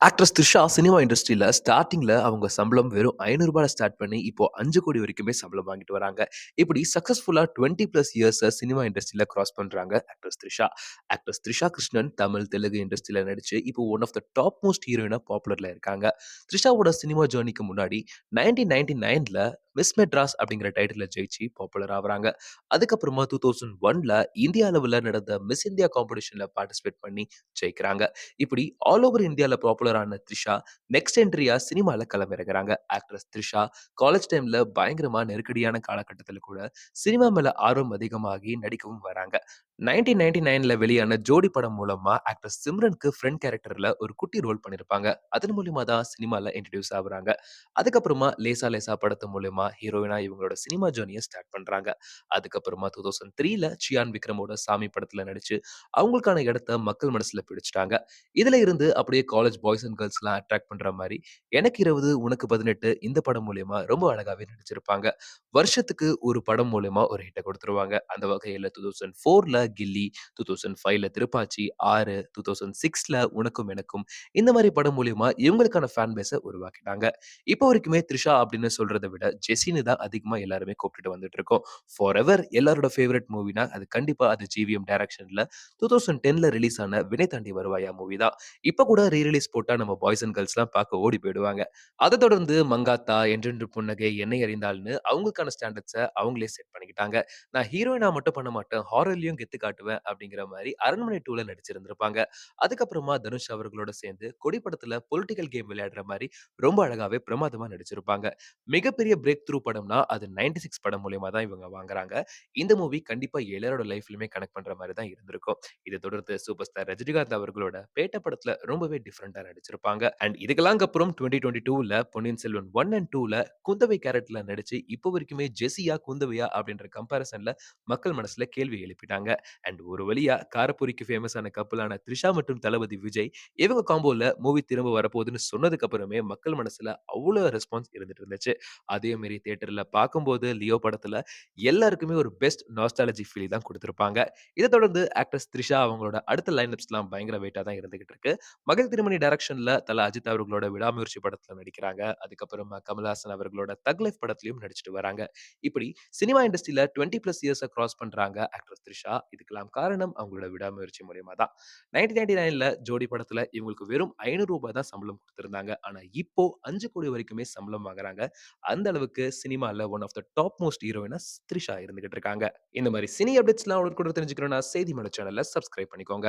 Actress Trisha cinema இண்டஸ்ட்ரியில ஸ்டார்ட்டிங்ல அவங்க சம்பளம் வெறும் ரூ. 500 ஸ்டார்ட் பண்ணி, இப்போ 5,00,00,000 வரைக்குமே சம்பளம் வாங்கிட்டு வராங்க. இப்படி சக்சஸ்ஃபுல்லா 20+ இயர்ஸ சினிமா இண்டஸ்ட்ரியில கிராஸ் பண்றாங்க ஆக்ட்ரஸ் த்ரிஷா. ஆக்ட்ரஸ் த்ரிஷா கிருஷ்ணன் தமிழ், தெலுங்கு இண்டஸ்ட்ரியில நடிச்சு, இப்போ one of the top most ஹீரோயினா பாப்புலர்ல இருக்காங்க. த்ரிஷாவோட சினிமா ஜர்னிக்கு முன்னாடி 1999ல மிஸ் மெட்ராஸ் அப்படிங்கிற டைட்டில ஜெயிச்சு பாப்புலர் ஆகுறாங்க. அதுக்கப்புறமா 2001ல இந்திய அளவுல நடந்த மிஸ் இந்தியா காம்படிஷன்ல பார்ட்டிசிபேட் பண்ணி ஜெயிக்கிறாங்க. இப்படி ஆல் ஓவர் இந்தியால பாப்புலர் ஆன த்ரிஷா, நெக்ஸ்ட் என்ட்ரியா சினிமால களமிறங்குறாங்க. ஆக்ட்ரஸ் த்ரிஷா காலேஜ் டைம்ல பயங்கரமா நெருக்கடியான காலகட்டத்தில கூட சினிமா மேல ஆர்வம் அதிகமாகி நடிக்கவும் வராங்க. 1999ல வெளியான ஜோடி படம் மூலமா ஆக்ட்ரஸ் சிம்ரனுக்கு ஃப்ரெண்ட் கேரக்டர்ல ஒரு குட்டி ரோல் பண்ணியிருப்பாங்க. அதன் மூலியமா தான் சினிமால இன்ட்ரோடியூஸ் ஆகுறாங்க. அதுக்கப்புறமா லேசா லேசா படத்து மூலியமா ஹீரோயினா இவங்களோட சினிமா ஜர்னிய ஸ்டார்ட் பண்றாங்க. அதுக்கப்புறமா 2003ல சியான் விக்ரமோட சாமி படத்துல நடிச்சு, அவங்களுக்கான இடத்த மக்கள் மனசுல பிடிச்சுட்டாங்க. இதுல இருந்து அப்படியே காலேஜ் பாய்ஸ் அண்ட் கேர்ல்ஸ்லாம் அட்ராக்ட் பண்ற மாரி, "எனக்கு 20 உனக்கு 18" இந்த படம் மூலியமா ரொம்ப அழகாவே நடிச்சிருப்பாங்க. வருஷத்துக்கு ஒரு படம் மூலியமா ஒரு ஹிட்ட குடுத்துருவாங்க. அந்த வகையில 2004ல கில்லி, 2005ல திருப்பாச்சி, 6, 2006ல உனக்கும் எனக்கும் இந்த மாரி படம் மூலியமா இவங்களுக்கான ஃபேன் பேஸ உருவாக்கிட்டாங்க. இப்போ வரைக்குமே த்ரிஷா அப்படின்னு சொல்றத விட ஜெஸின்னு தான் அதிகமா எல்லாருமே கூப்பிட்டுட்டு வந்துட்டு இருக்கோம். ஃபாரெவர் எல்லாரோட ஃபேவரைட் மூவினா அது கண்டிப்பா அது ஜிவிஎம் டைரக்ஷன்ல 2010ல ரிலீஸ் ஆன விண்ணை தாண்டி வருவாயா மூவி தான். இப்ப கூட ரிலீஸ் போட்டா நம்ம பாய்ஸ் அண்ட் கேர்ல்ஸ்லாம் பார்க்க ஓடி போயிடுவாங்க. அத தொடர்ந்து மங்காத்தா, என்றென்று புன்னகை, என்னை அறிந்தால்ன்னு அவங்களுக்கான ஸ்டாண்டர்ட்ஸ அவங்களே செட் பண்ணிக்கிட்டாங்க. நான் ஹீரோயினா மட்டும் பண்ண மாட்டேன், ஹாரர்லயும் கெத்து காட்டுவேன் அப்படிங்கிற மாரி அரண்மனை 2ல நடிச்சிருந்திருப்பாங்க. அதுக்கப்புறமா தனுஷ் அவர்களோட சேர்ந்து கொடி படத்துல பொலிட்டிக்கல் கேம் விளையாடுற மாரி ரொம்ப அழகாவே பிரமாதமா நடிச்சிருப்பாங்க. மிகப்பெரிய பிரேக் த்ரூ படம்னா அது 96 படம் மூலியமா தான் இவங்க வாங்குறாங்க. இந்த மூவி கண்டிப்பா எல்லாரோட லைஃப்லயுமே கனெக்ட் பண்ற மாரி தான் இருந்திருக்கும். இத தொடர்ந்து சூப்பர் ஸ்டார் ரஜினிகாந்த் அவர்களோட பேட்ட படத்துல ரொம்பவே டிஃபரண்டா நடிச்சிருப்பாங்க. அண்ட் இதுக்கெல்லாம் அப்புறம் 2022ல பொன்னியின் செல்வன் 1 அண்ட் 2ல குந்தவை கேரக்டர்ல நடிச்சு இப்போ வரைக்குமே ஜெஸியா, குந்தவையா அப்படின்ற கம்பேரிசன்ல மக்கள் மனசுல கேள்வி எழுப்பிட்டாங்க. அண்ட் ஒரு வழியா காரப்பூரிக்கு ஃபேமஸ் ஆன கப்புளான த்ரிஷா மற்றும் தளபதி விஜய் இவங்க காம்போல மூவி திரும்ப வரப்போகுதுன்னு சொன்னதுக்கு அப்புறமே மக்கள் மனசுல அவ்ளோ ரெஸ்பான்ஸ் இருந்துட்டு இருந்துச்சு. அதே மாரி தியேட்டர்ல பார்க்கும்போது லியோ படத்துல எல்லாருக்குமே ஒரு பெஸ்ட் நாஸ்டாலஜி ஃபீல் தான் குடுத்திருப்பாங்க. இத தொடர்ந்து ஆக்ட்ரஸ் த்ரிஷா அவங்களோட அடுத்த லைனப்ஸ்லாம் பயங்கர வெயிட்டா தான் இருந்துகிட்டு இருக்கு. மகிழ் திருமணி டைரக்ஷன்ல தல அஜித் அவர்களோட விடாமுயற்சி படத்துல நடிக்கிறாங்க. அதுக்கப்புறமா கமல்ஹாசன் அவர்களோட தக் லைஃப் படத்திலயும் நடிச்சுட்டு வராங்க. இப்படி சினிமா இண்டஸ்ட்ரியில 20+ இயர்ஸ கிராஸ் பண்றாங்க ஆக்ட்ரஸ் த்ரிஷா. இதுக்கெல்லாம் காரணம் அவங்களோட விடாமுயற்சி மூலியமா தான். 1999ல ஜோடி படத்துல இவங்களுக்கு வெறும் ரூ. 500 தான் சம்பளம் குடுத்திருந்தாங்க. ஆனா இப்போ 5,00,00,000 வரைக்குமே சம்பளம் வாங்குறாங்க. அந்த அளவுக்கு சினிமால one of the top most ஹீரோயினா த்ரிஷா இருந்துகிட்டு இருக்காங்க. இந்த மாரி சினி அப்டேட்ஸ்லாம் உடனுக்குடன் தெரிஞ்சுக்கணும்னா செய்தி மலர் சேனல சப்ஸ்கிரைப் பண்ணிக்கோங்க.